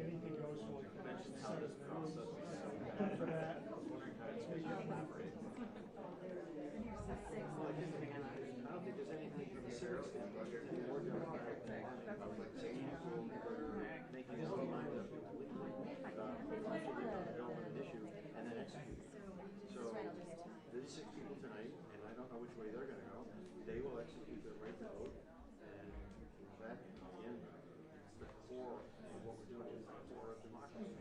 anything goes for like mentioned how this process is so for that. I was wondering how you collaborate. Well, I don't think there's anything from the service standpoint that's any more democratic than saying people that are making their own mind up completely about an issue and then execute. So there's 6 people tonight, and I don't know which way they're going to go. They will execute their right to vote, and that, again, is the core of what we're doing. Is the core of democracy.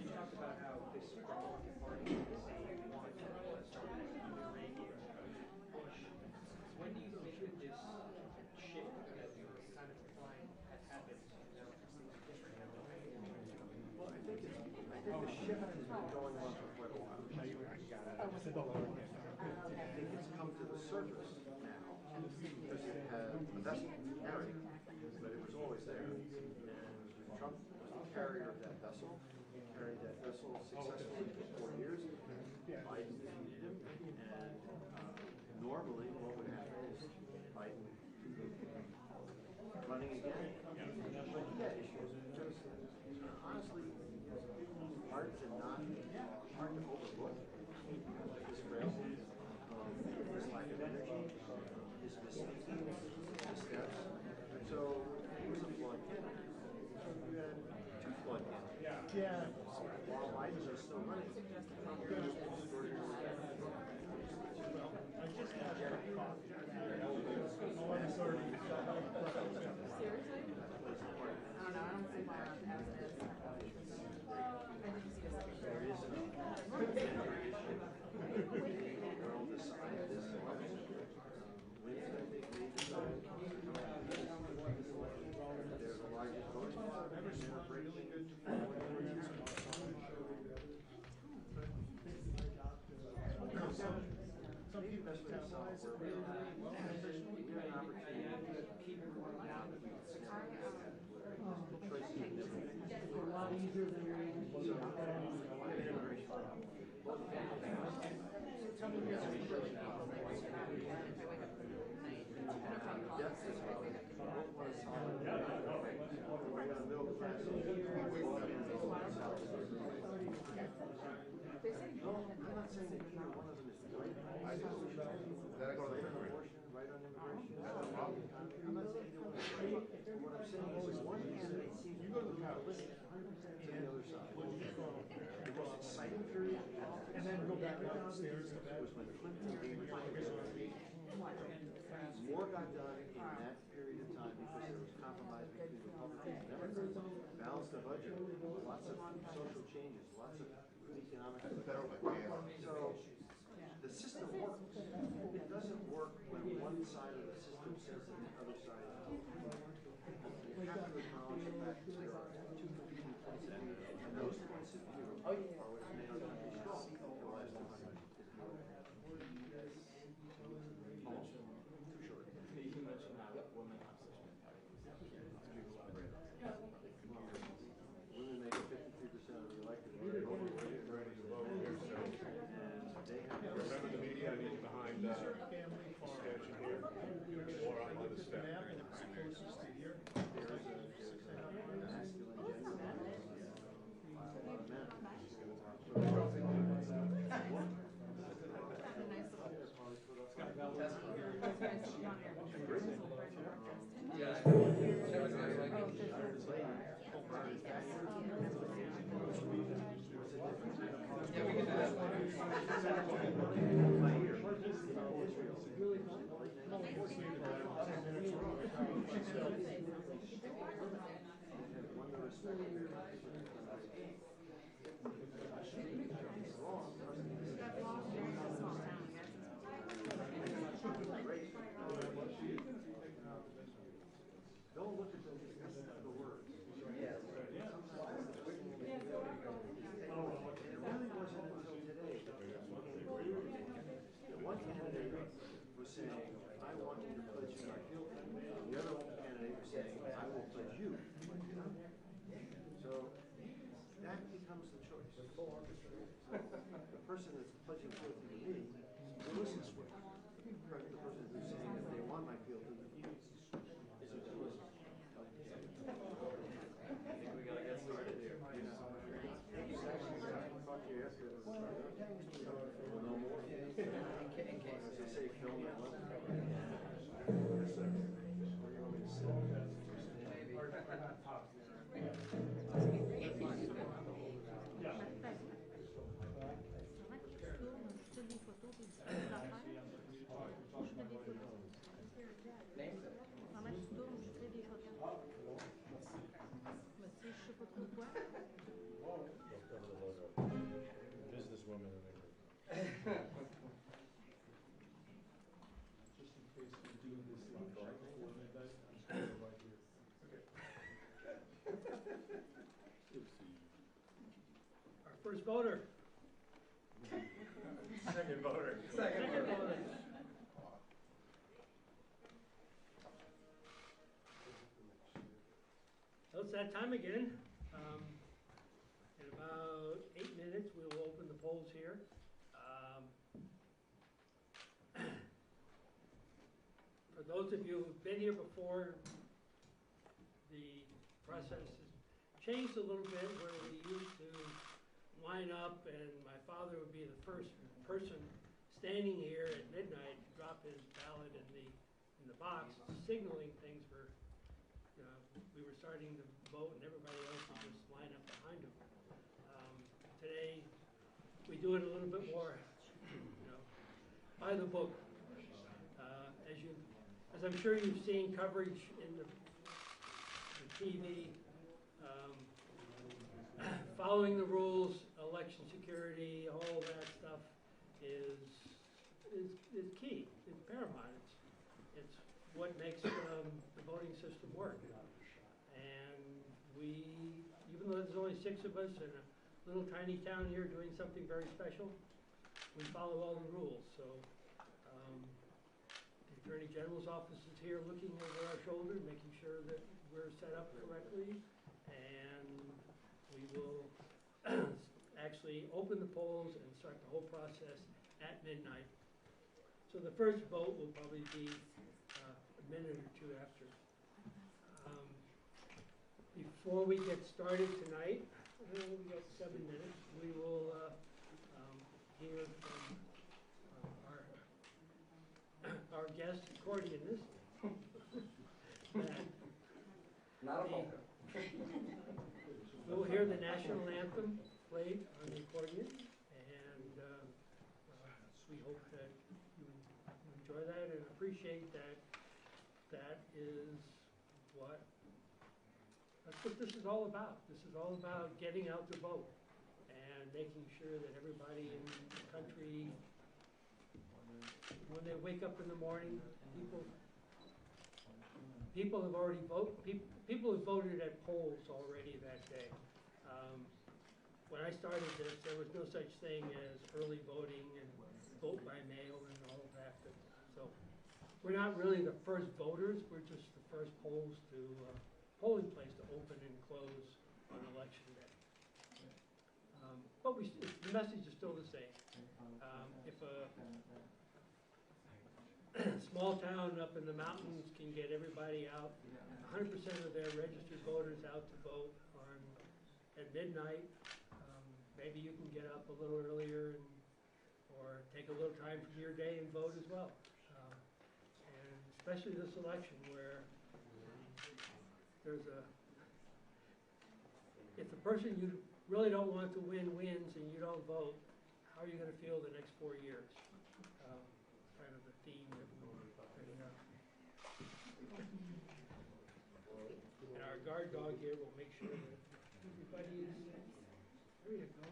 You talked about how this Republican Party is a want to start a Iranian push. When do you think that this shift that you're kind of implying has happened? Well, I think the shift has been going on for quite a while. I think it's come to the surface now because it had that's narrative, but it was always there. And Trump was the carrier of that vessel. He carried that vessel successfully for 4 years. Biden defeated him, and normally what would happen is Biden running again. But he had issues. Honestly, hard to overlook his frailty, his lack of energy, his misspeaking, his missteps. So he was a flawed candidate. You had 2 flawed candidates. Yeah. While Biden is still running. I just had that coffee. Oh, I'm sorry. Seriously? I don't know. I don't see why as it is. I didn't see a second. There is they're on the side of this election. Wins that big lead decide. They're the largest voting bloc. They're breaking good. Some people Best way to solve it. We have an opportunity to keep moving now that we've established the choices are different. a lot easier than you're able to do. Immigration problem. Both families have death is both want to solve it. We're in the middle class. No, I'm not saying that either one of them is right. I think we should right on abortion, right on immigration. I'm not saying either one is right. What I'm saying is one candidate seems to go to the list 100% to the other side. The most exciting period And then go back downstairs to bed. was when Clinton and more got done in that period of time because there was compromise between Republicans and Democrats. Balanced the budget, lots of social changes, lots of economic. So the system works. It doesn't work when one side of the system says that the other side is not. You have to acknowledge the fact that there are 2 competing points of view, and those points of view are what has made our country strong for the last 250 years. Almost. Too short. You mentioned how women have such an impact. Women make 53% of the elected vote. And they have Remember the media meeting behind Family farm. extension here, or on the step. Closest to here. there's a masculine gender. Don't look at the words. It really wasn't until today that it became clear. One candidate was saying, I want you to pledge me my guilt. The other candidate was saying, I will pledge you. So that becomes the choice. The person that's pledging guilty to me, who listens to it. The person who's saying that they want my guilty is a choice. film it. Businesswoman in the group. Just in case we do this before midnight, I'm just gonna go right here. Our first voter. Second voter. Second voter. Well, it's that time again. In about 8 minutes, we will open the polls here. For those of you who've been here before, the process has changed a little bit where we used to line up and my father would be the first person standing here at midnight to drop his ballot in the box, signaling things for, we were starting to vote and everybody else would just line up behind him. Today, we do it a little bit more, by the book. As I'm sure you've seen coverage in the TV, following the rules, election security, all that stuff is key. It's paramount. It's what makes the voting system work. And we, even though there's only 6 of us in a little tiny town here doing something very special, we follow all the rules. So the Attorney General's office is here looking over our shoulder, making sure that we're set up correctly, and we will actually open the polls and start the whole process at midnight. So the first vote will probably be a minute or 2 after. Before we get started tonight, we got 7 minutes, we will hear from our guest accordionist. Not a poker. We will hear the national anthem played on the accordion, and we hope that you enjoy that and appreciate that. That's what this is all about. This is all about getting out to vote and making sure that everybody in the country, when they wake up in the morning, people have already voted. People have voted at polls already that day. When I started this, there was no such thing as early voting and vote by mail and all of that. So we're not really the first voters. We're just the first polling place to open and close on election day. But the message is still the same. If a small town up in the mountains can get everybody out, 100% of their registered voters out to vote at midnight, maybe you can get up a little earlier or take a little time from your day and vote as well. And especially this election where if the person you really don't want to win wins and you don't vote, how are you going to feel the next 4 years? Kind of the theme that we're putting up. And our guard dog here will make sure that everybody is, there you go.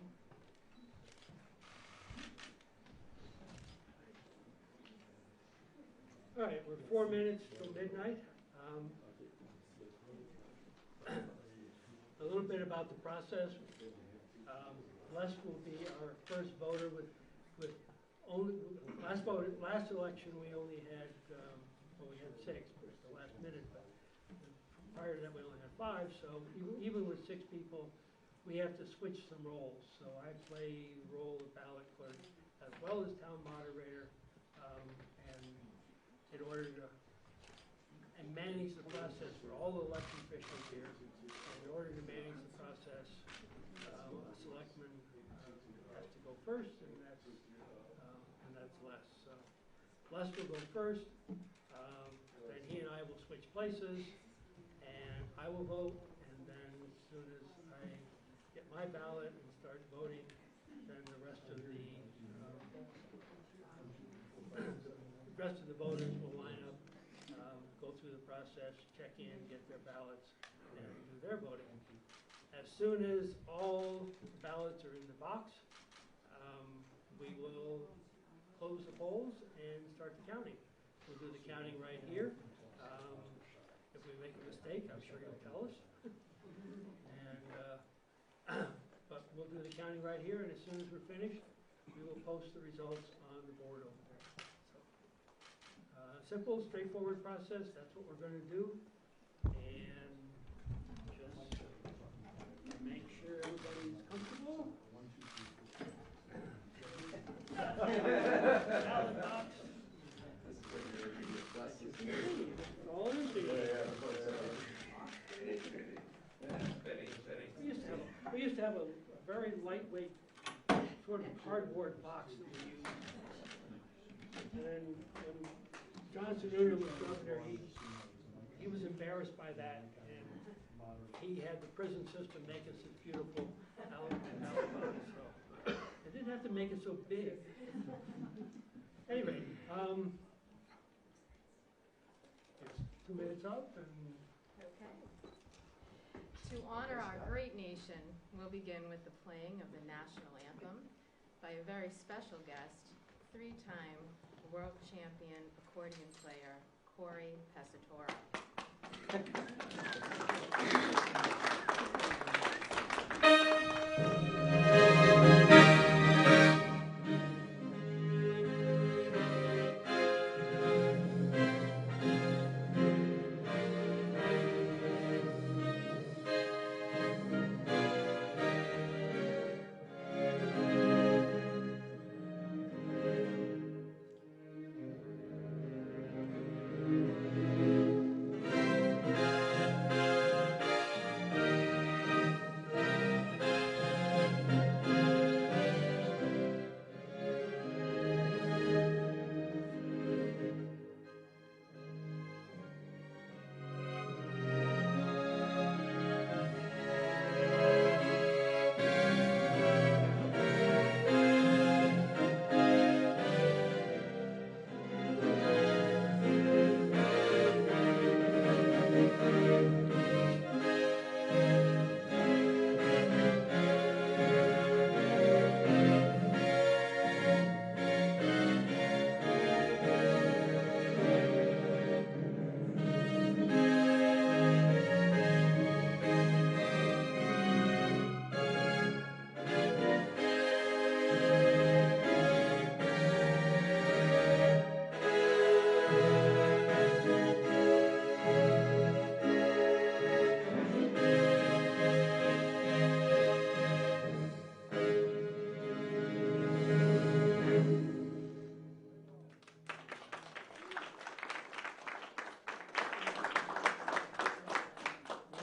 All right, we're 4 minutes till midnight. A little bit about the process. Les will be our first voter with only last election we only had we had 6, but it's the last minute. But prior to that we only had 5. So even with 6 people, we have to switch some roles. So I play the role of ballot clerk as well as town moderator, and in order to manage the process for all the election officials here. And in order to manage the process, a selectman has to go first, and that's less. So Les will go first, then he and I will switch places, and I will vote, and then as soon as I get my ballot and start voting, then the rest of the voters will line up, go through the process, check in, get their ballots, and do their voting. As soon as all ballots are in the box, we will close the polls and start the counting. We'll do the counting right here. If we make a mistake, I'm sure you'll tell us. But we'll do the counting right here, and as soon as we're finished, we will post the results on the board over there. So, simple, straightforward process. That's what we're going to do. And just make sure everybody's comfortable. Ballot box. It's all empty. We used to have a very lightweight sort of cardboard box that we used. And then when Johnson Jr. was governor, he was embarrassed by that, and he had the prison system make us this beautiful ballot box. So they didn't have to make it so big. Anyway, it's 2 minutes up, and Okay. To honor our great nation, we'll begin with the playing of the national anthem by a very special guest, 3-time world champion accordion player, Corey Pesatoro.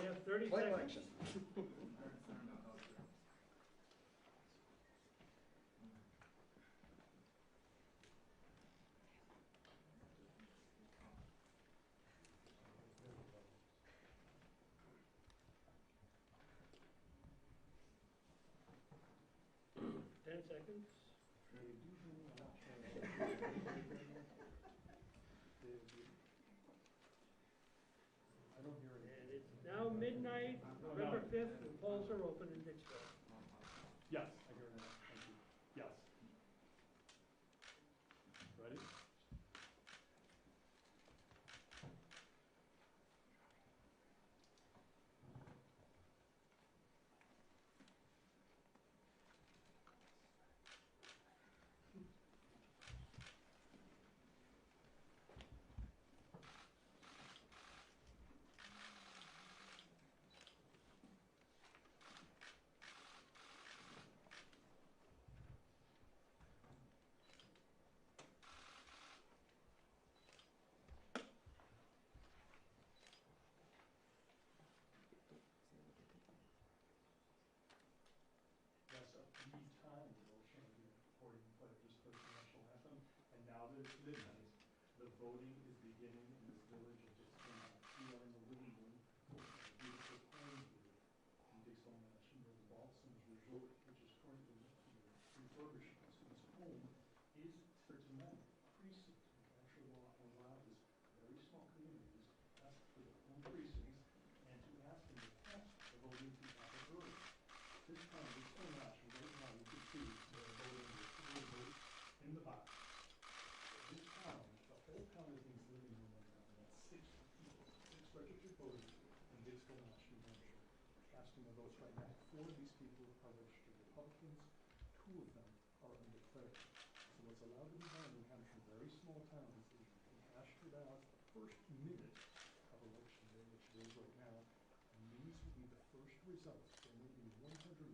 we have 30 seconds. Seconds. And it's now midnight, November 5th, and polls are open in Dixville. Yes, I hear that. Thank you. Yes. Ready? voting is beginning in this village of Dixon. We are in the living room of a beautiful home here in Dixon Mansion, the Balsams Resort, which is currently refurbishing. So this home is for tonight precinct. Actually, allow this very small communities to ask for their own precincts and to ask them to test the voting to happen early. This time, this whole election, right now, you can see the voting will vote in the box. This town, the whole town is in its living room right now, and that's 60 people, 6 registered voters in Dixon, New Hampshire, casting their votes right now. 4 of these people are registered Republicans, 2 of them are undeclared. So what's allowed to be done in New Hampshire, very small towns, is you can cast your ballots the first minute of election day, which it is right now, and these will be the first results. There may be 160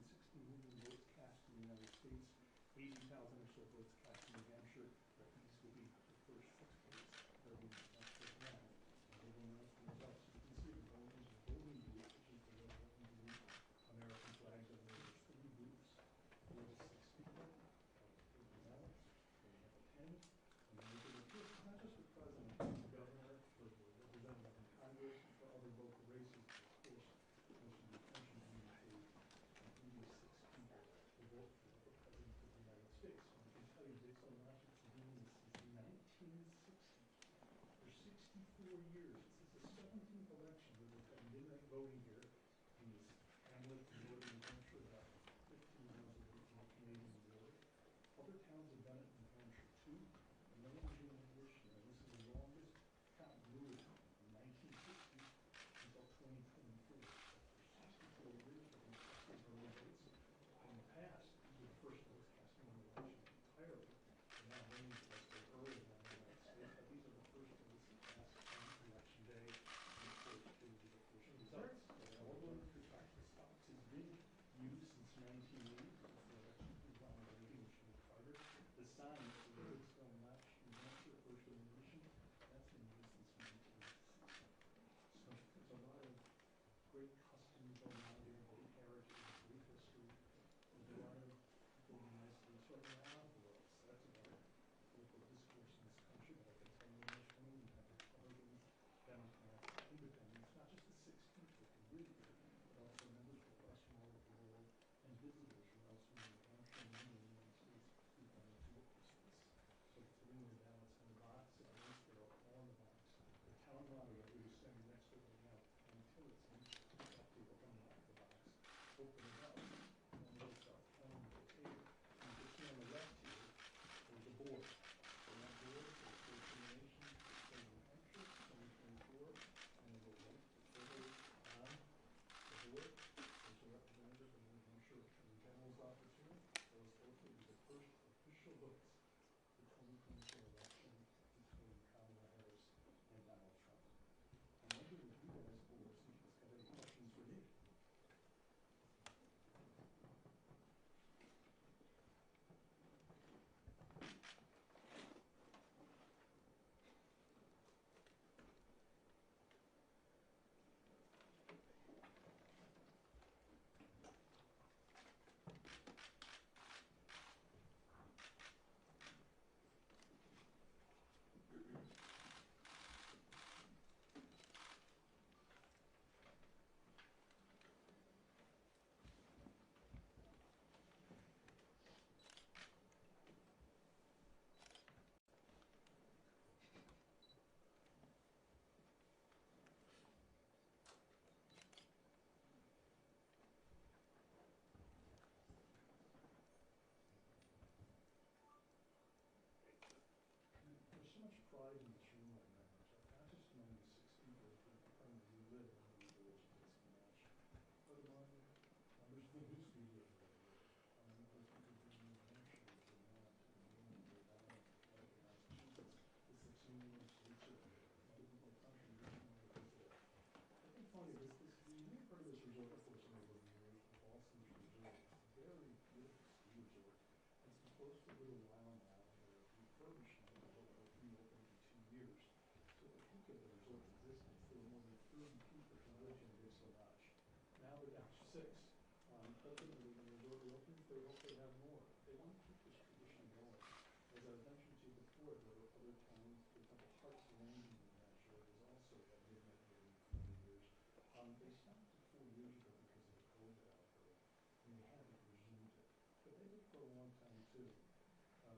million votes cast in the United States, 80,000 or so votes cast in New Hampshire, but these will be the first 6 votes that are being cast right now. And they will announce the results. You can see we're going into the voting booth, which is the red, white, and blue American flags over there. There's 3 booths, 4 to 6 people. Take the ballots, they have a pen, and they make it a not just for president, but for governor, for representative in Congress, and for other local races. Of course, most of the attention being paid on 86 people to vote for the president of the United States. And I can tell you, Dixon Elections has been doing this since 1960. For 64 years. This is the 17th election that we've had midnight voting here in this hamlet in northern New Hampshire, about 15 miles away from the Canadian border. Other towns have done it in New Hampshire too. No one's doing it this year. And this is the longest continuity from 1960 until 2024. So for 64 years, we've been casting early votes. In the past, these were the first votes cast in the election entirely. And now many votes go early in the United States, but these are the first votes cast on election day. And of course, they will be the first results. So they're all going through track. The stocks has been used since 1980, since the election of Ronald Reagan and Jimmy Carter. The sign for the Dixon Latch, New Hampshire, first in the nation, that's been used since 1986. So there's a lot of great customs going on here, great heritage, great history. There's a lot of people in the United States right now who are upset about political discourse in this country, but I can tell you in this room, you have Republicans, Democrats, Independents, not just the 6 people who live here, but also members of the press from all over the world and visitors from elsewhere in New Hampshire and in the United States who come to vote this. So putting the ballots in the box, and once they're all in the box, the town moderator who's standing next to it right now, Tony Tillotson, people come back to the box, open it up, and then they'll start counting the table. And you can see on the left here, there's a board. And that board is First in the Nation, State of New Hampshire, 2024, and there's a link to further on the board. There's a representative from the New Hampshire Attorney General's office here. Those votes will be the first official votes for 2024 election between Kamala Harris and Donald Trump. I'm wondering if you guys, board seekers, have any questions for me? There's so much pride in this room right now, not just among the 6 people who permanently live in the village of Dixon Match, but among members of the news media who live here, among those people who in New Hampshire, Vermont, New England, Rhode Island, Connecticut, Massachusetts, the 6 Union states of other people in the country who just want to visit. I think funny, the unique part of this resort, of course, over the years, the Balsams Resort, is a very beautiful ski resort. It's been closed for a little while now. They're refurbishing it. They hope they'll reopen in 2 years. So at the peak of the resort's existence, there were more than 30 people who lived in Dixon Lodge. Now they're down to 6. Ultimately, when the resort reopens, they hope they have more. They want to keep this tradition going. As I've mentioned to you before, there are other towns, for example, Parks Lane in New Hampshire has also had midnight voting for many years. They stopped it 4 years ago because of the COVID outbreak, and they haven't resumed it. But they did for a long time too.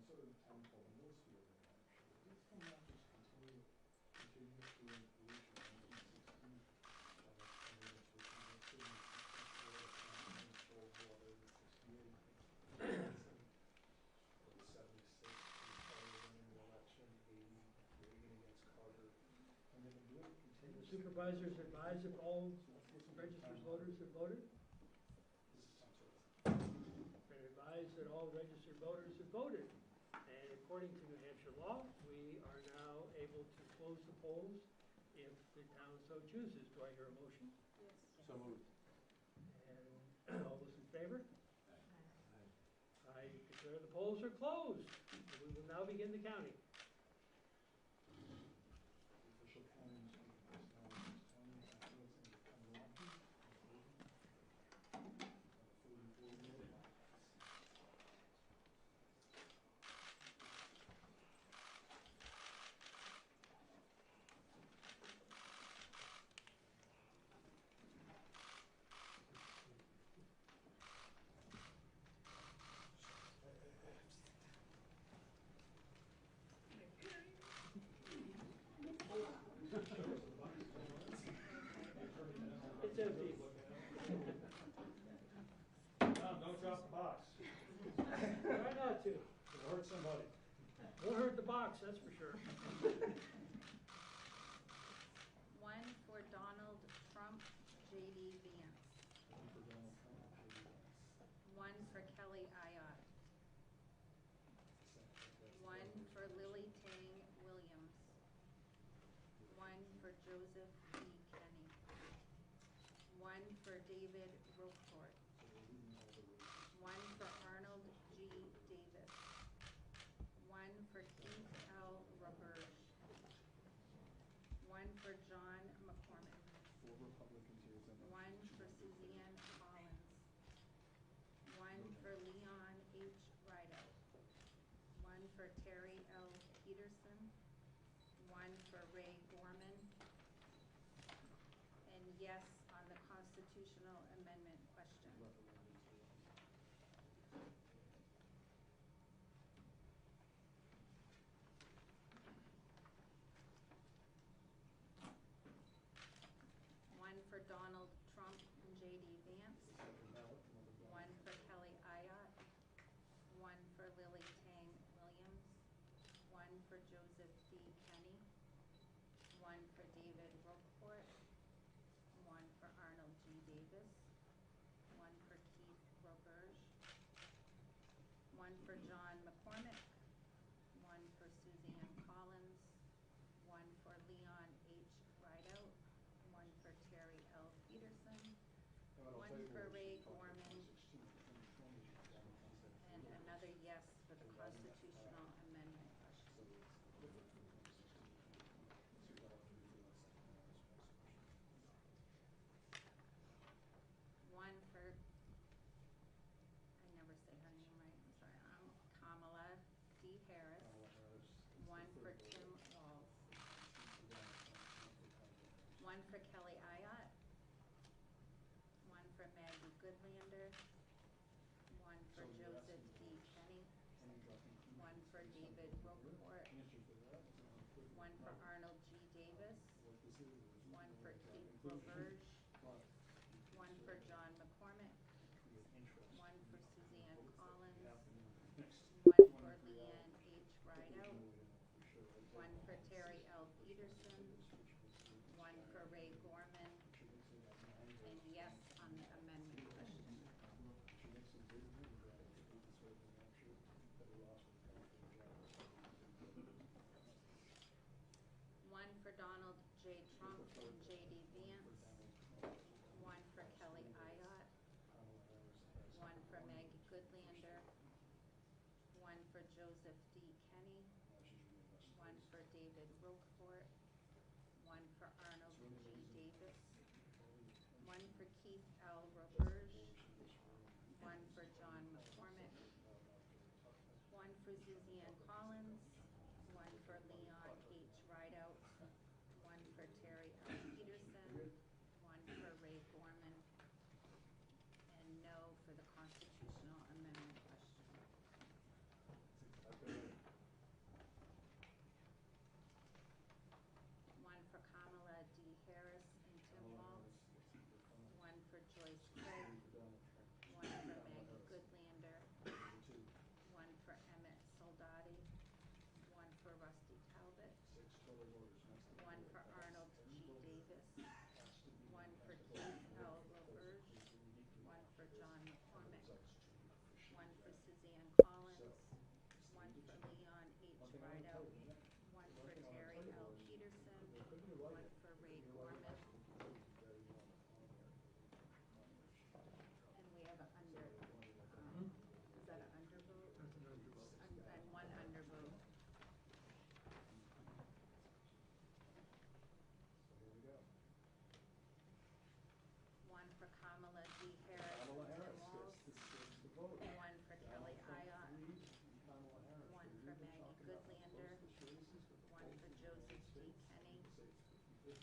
Sort of a town called Millsfield, New Hampshire. It's from Rochester, continuous brewing pollution in 1916. And then it was convicted in 64, and sold water in 68. In 76, Republican in the election, 80, Reagan against Carter. And they've been doing it And the continuously. supervisors advise if all registered voters have voted? This is some sort of And advise that all registered voters have voted. And according to New Hampshire law, we are now able to close the polls if the town so chooses. Do I hear a motion? Yes. So moved. And all those in favor? I declare the polls are closed. We will now begin the counting. the official counting is taking place now. This is Tony, afterwards, and come along. And 34 million. It's empty. Tom, don't drop the box. Try not to. It'll hurt somebody. Won't hurt the box, that's for sure. One for Donald Trump, J.D. Vance. One for Kelly Ayotte. One for Lily Tang Williams. One for Joseph B. Kenny. One for David Roquefort. One for Arnold G. Davis. One for Keith L. Roberge. One for John McCormick. 4 Republicans here. One for Suzanne Collins. One for Leon H. Rideout. One for Terry L. Peterson. One for Ray Gorman. And yes on the constitutional amendment question. One for Donald Trump and J.D. Vance. One for Kelly Ayotte. One for Lily Tang Williams. One for Joseph B. Kenny. One for David Roquefort. One for Arnold G. Davis. One for Keith Roberge. One for John McCormick. One for Suzanne Collins. One for Leon H. Rideout. One for Terry L. Peterson. One for Ray Gorman. And another yes for the constitutional amendment question. One for, I never say her name right, I'm sorry, Kamala D. Harris. One for Tim Walz. One for Kelly Ayotte. One for Maggie Goodlander. One for Joseph D. Kenny. One for David Roquefort. One for Arnold G. Davis. One for Keith Roberge. One for John McCormick. One for Suzanne Collins. One for Leanne H. Rideout. One for Terry L. Peterson. One for Ray Gorman. And yes on the amendment question. One for Donald J. Trump and J.D. Vance. One for Kelly Ayotte. One for Maggie Goodlander. One for Joseph D. Kenny. One for David Roquefort. One for Arnold G. Davis. One for Keith L. Roberge. One for John McCormick. One for Suzanne Collins. One for Leon H. Rideout.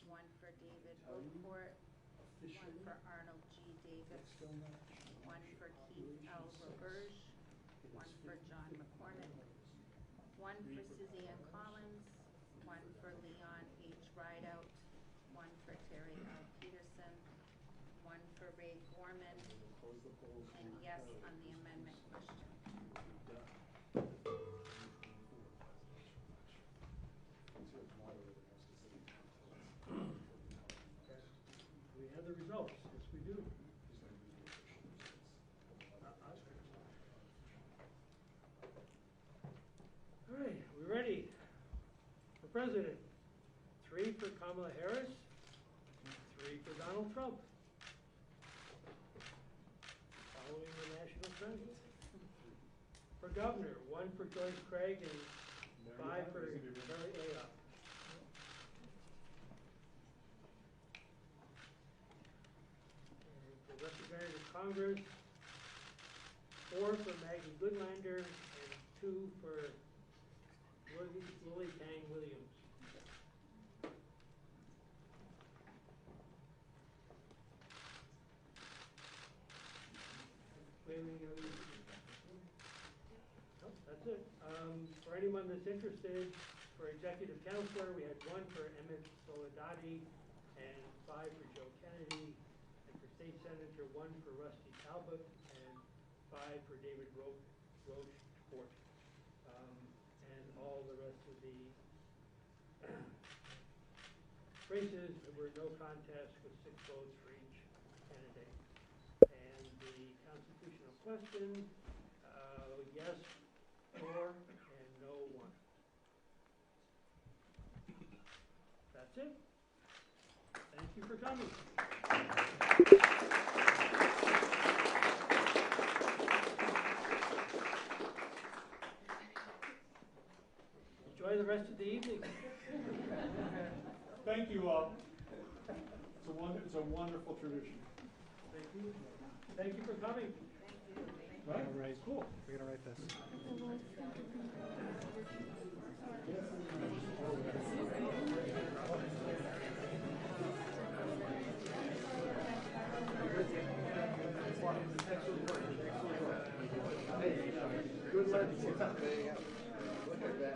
one for David Roquefort, one for Arnold G. Davis, one for Keith L. Roberge, one for John McCormick, one for Suzanne Collins, one for Leon H. Rideout, one for Terry L. Peterson, one for Ray Gorman, and yes on the amendment question. We have the results. Yes, we do. All right, we ready? For president, 3 for Kamala Harris, 3 for Donald Trump. Following the national trend. For governor, 1 for Joyce Craig and 5 for Mary Ayotte. And for representative Congress, 4 for Maggie Goodlander and 2 for Lily Tang Williams. Nope, that's it. For anyone that's interested, for executive counselor, we had 1 for Emmett Soledadi and 5 for Joe Kennedy. And for state senator, 1 for Rusty Talbot and 5 for David Rochefort. And all the rest of the races, there were no contests with 6 votes for each candidate. And the constitutional question, yes, 4, and no, 1. That's it. Thank you for coming. Enjoy the rest of the evening. Thank you all. It's a wonderful tradition. Thank you. Thank you for coming. Right? All right, cool. We're going to write this. Good luck. Look at that.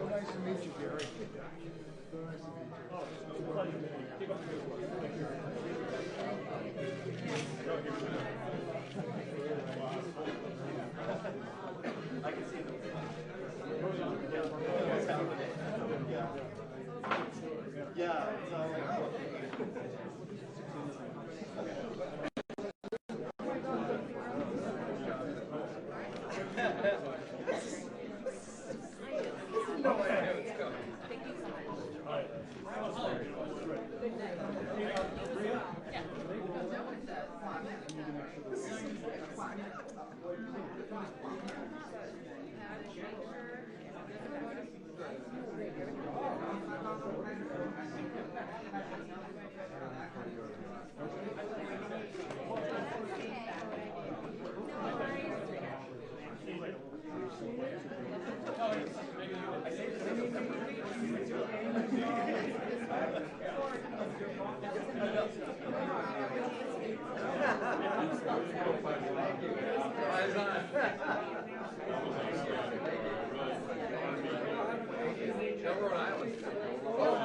Nice to meet you, Gary. So nice to meet you. Oh, it's a pleasure. Keep up the good work. Thank you. I can see them. Yeah, it's all like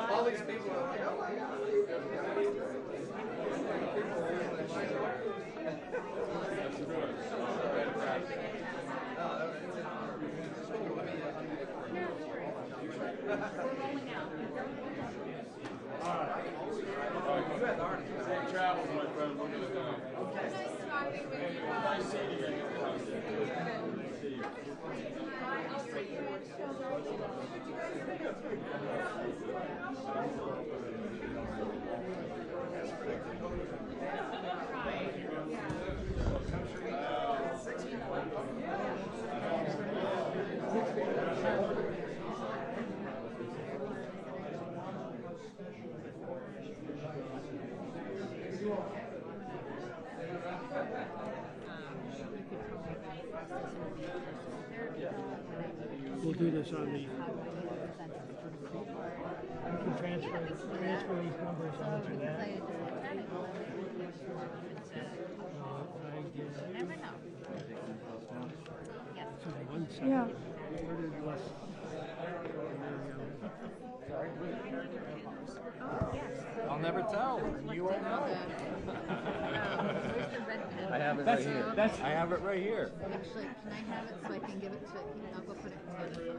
all these people are like, oh my God. Safe travels, my friend. We're gonna go. Nice talking with you. Nice seeing you again. Nice seeing you. I'll see you at this on the, I can transfer these numbers onto that. I did. Never know. Yes. So 1 second. Yeah. Where did less? Oh, yes. I'll never tell. You won't know. Where's the red pen? I have it right here. I have it right here. Actually, can I have it so I can give it to, I'll go put it in the other phone.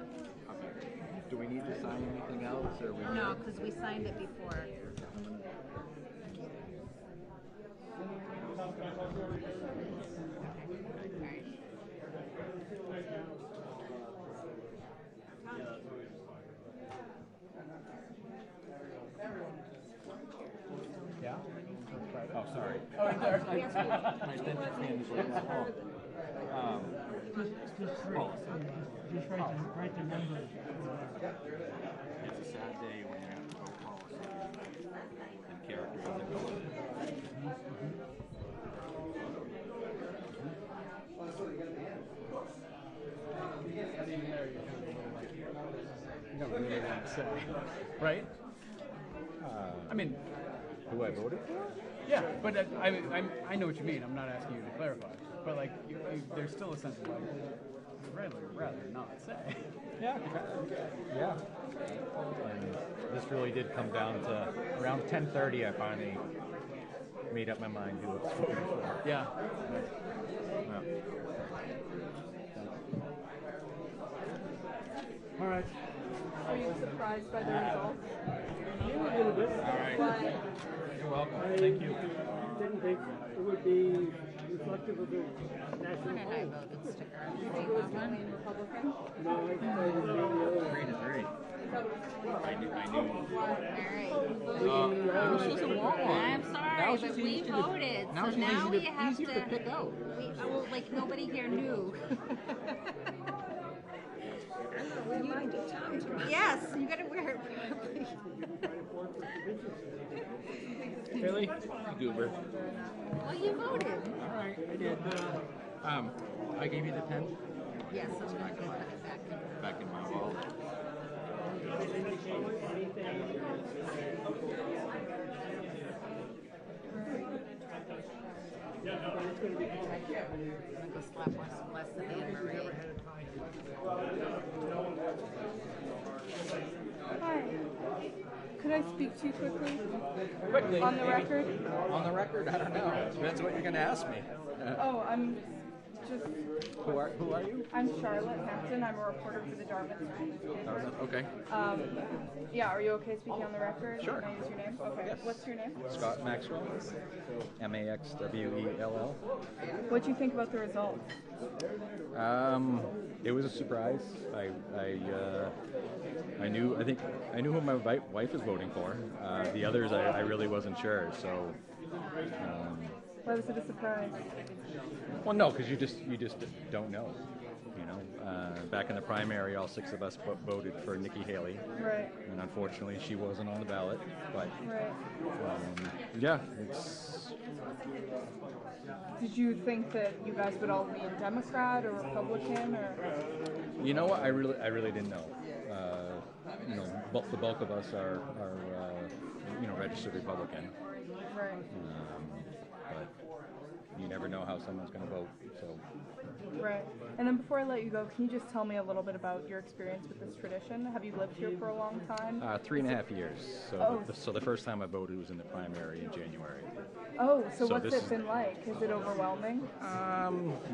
Do we need to sign anything else, or we? No, because we signed it before. Yeah? Oh, sorry. Oh, right there. My attention span is like small. Just write the numbers. It's a sad day when you have to go policy and character doesn't go with it. You don't really want to say, right? I mean, Who I voted for? yeah, but I know what you mean. I'm not asking you to clarify, but like, there's still a sense of like, I'd rather not say. Yeah. Yeah. And this really did come down to around 10:30. I finally made up my mind who I was voting for. Yeah. Yeah. All right. Are you surprised by the results? Yeah, a little bit. All right. Why? You're welcome. Thank you. Didn't think it would be reflective of the national When did I poll. vote? Sticker. Do you think it was mainly Republican? No, I decided to make the other. 3-3. I knew. All right. She's a Walmart. I'm sorry, but we voted, so now we have easier to pick out. well, like, nobody here knew. Yes, you gotta wear it properly. Really? Goober. Well, you voted. All right, I did. I gave you the pen. Yes, I'm gonna go put it back. Back in my wallet. I'm gonna go slap less than Anne Marie. Hi. Could I speak to you quickly? Quickly. On the record? On the record? I don't know. Depends what you're going to ask me. Oh, I'm just, Who are you? I'm Charlotte Hampton. I'm a reporter for the Dartmouth School newspaper. Okay. Yeah, are you okay speaking on the record? Sure. Can I use your name? Okay. Yes. What's your name? Scott Maxwell. Maxwell. What do you think about the results? It was a surprise. I knew who my wife was voting for. The others I really wasn't sure. So. Why was it a surprise? Well, no, because you just don't know. You know, back in the primary, all 6 of us voted for Nikki Haley, Right. and unfortunately, she wasn't on the ballot. But Right. yeah, it's. Did you think that you guys would all be a Democrat or Republican or? You know what? I really didn't know. You know, the bulk of us are registered Republican. Right. But you never know how someone's going to vote. So. Right. And then before I let you go, can you just tell me a little bit about your experience with this tradition? Have you lived here for a long time? 3.5 years. So, Oh. so the first time I voted was in the primary in January. Oh, so So what's this it is- been like? Is it overwhelming?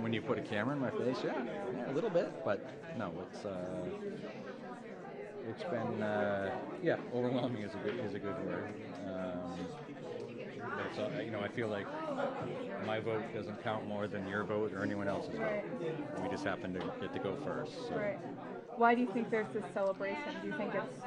When you put a camera in my face, yeah, a little bit, but no, it's been overwhelming is a good word. That's I feel like my vote doesn't count more than your vote or anyone else's Right. vote. We just happen to get to go first. So. Right. Why do you think there's this celebration? Do you think it's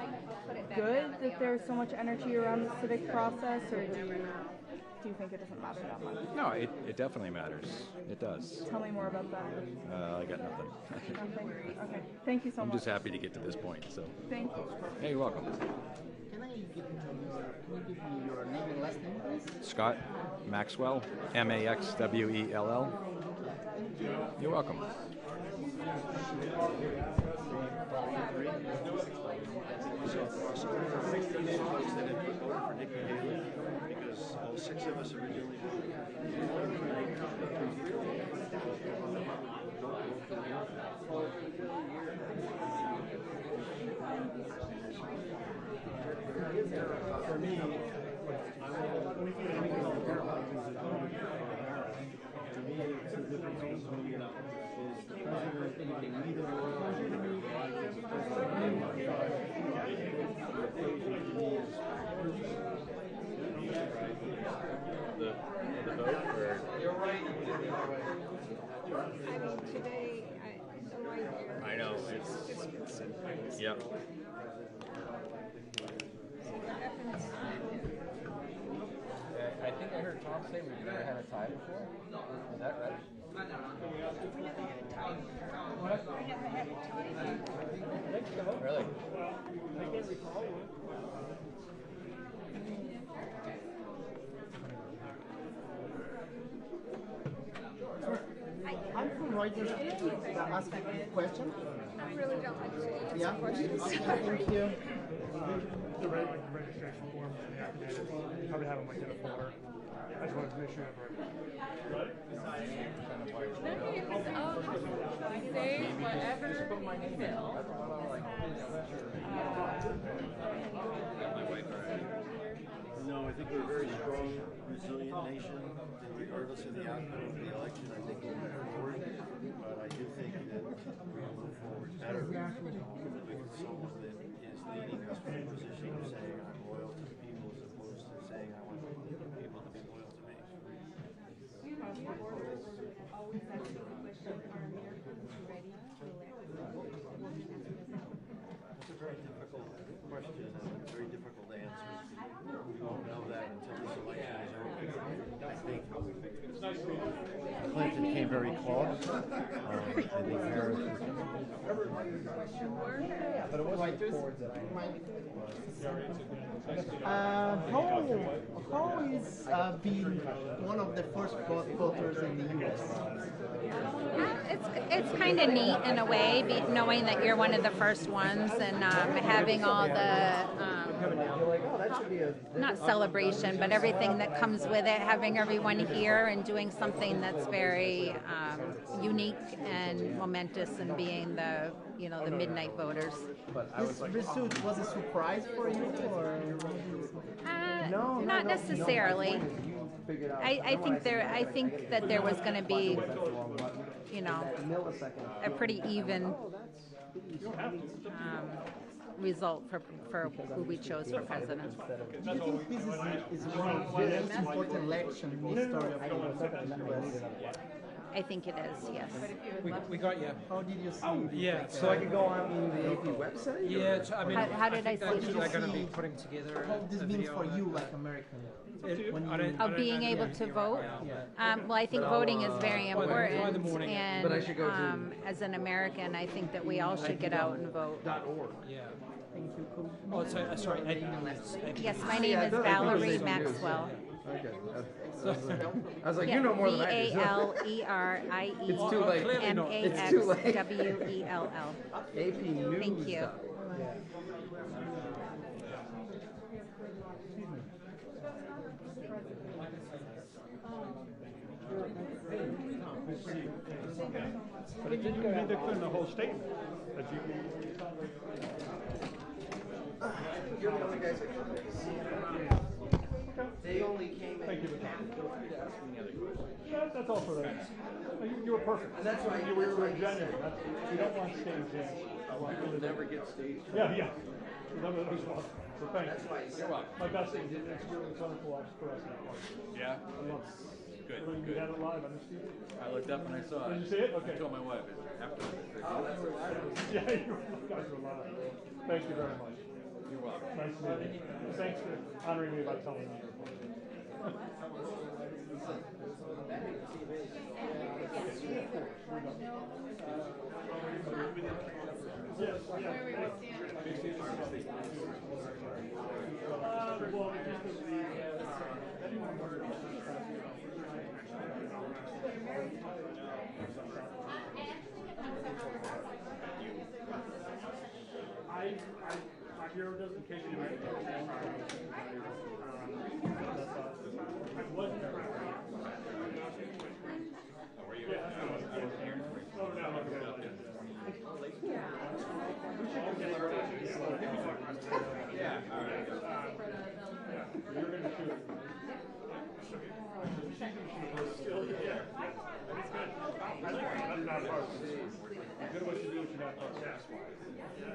good that there's so much energy around the civic process, or do you think it doesn't matter that much? No, it definitely matters. It does. Tell me more about that. I got nothing. Nothing? Okay. Thank you so I'm much. just happy to get to this point. So. Thank you. Hey, you're welcome. Can I give you your name and last name, please? Scott Maxwell, Maxwell. You're welcome. So across all the 60 states that have voted for Nikki Haley, because all 6 of us originally voted For me, to me, it's the difference between is the president in the leader of The vote for today, I know it's yep. I think I heard Tom say we've never had a tie before. Is that right? What? Really? I can't recall one. I'm from Reuters. Ask a question. I really don't like to answer Yeah. questions. Thank you. The registration forms and the affidavits, you probably have them like in a folder. I just wanted to make sure you have it. Say whatever you feel. No, I think we're a very strong, resilient nation, and regardless of the outcome of the election, I think we'll move forward. But I do think that we will move forward better with someone that is leading us from a position of saying I'm loyal to the people as opposed to saying I want the people to be loyal to me. Always asking the question, are Americans ready to elect? It's a very difficult question and very difficult to answer. We won't know that until this election is over. I think Clinton came very close. I think Harris is But it was Reuters. How is being one of the first voters in the U.S.? It's kind of neat in a way, knowing that you're one of the first ones and having all the, not celebration, but everything that comes with it, having everyone here and doing something that's very unique and momentous and being the, the midnight voters. This result was a surprise for you, or? Not necessarily. I think that there was going to be, a pretty even result for who we chose for president. Do you think this is one of the most important elections in the history of the U.S.? I think it is, yes. We got you. How did you see? Yeah. So I can go on the AP website? Yeah, I mean, How did I see think it? they're going to be putting together How this a means video for on you, it. like American? Of being able to vote? Well, I think voting is very important, and as an American, I think that we all should get out and vote. Yeah. Thank you. Oh, sorry. Yes, my name is Valerie Maxwell. Okay. I was like, you know more than I do. VALERIE It's too late. It's too late. MAXWELL. AP News. Thank you. But it didn't mean to clear the whole statement. That you, You're the only guys that come. They only came in. thank you for Feel free to ask any other questions. yeah, that's all for that. You were perfect. And that's why you were genuine. We don't want stage hands. People never get stage. Yeah. So thank That's you. why you're welcome. My best is it's really fun for us for that part. Yeah? I love it. Good, When you good. had it live on the TV. I looked up and I saw it. Did you see it? Okay. I told my wife after. Yeah, you guys were live. Thank you very much. You're welcome. Nice meeting you. Thanks for honoring me by telling me. Yes,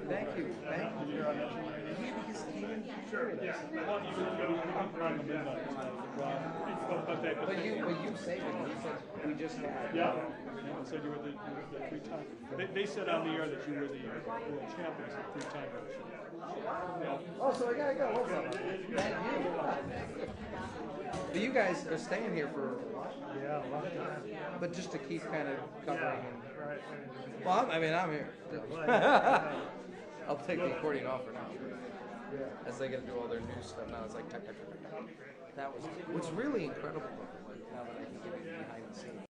Thank you. Thank you. Sure. But you say that you said we just had. Yeah. They said you were the three-time. They said on the air that you were the world champions of three-time version. Oh, so I gotta go. What's up? Thank you. But you guys are staying here for Yeah, a lot of time. but just to keep kind of covering. And, Right. well, I'm here. I'll take the recording off for now. As they get to do all their new stuff now, it's like technical. That was what's really incredible. Like now that I can give you the behind the scenes.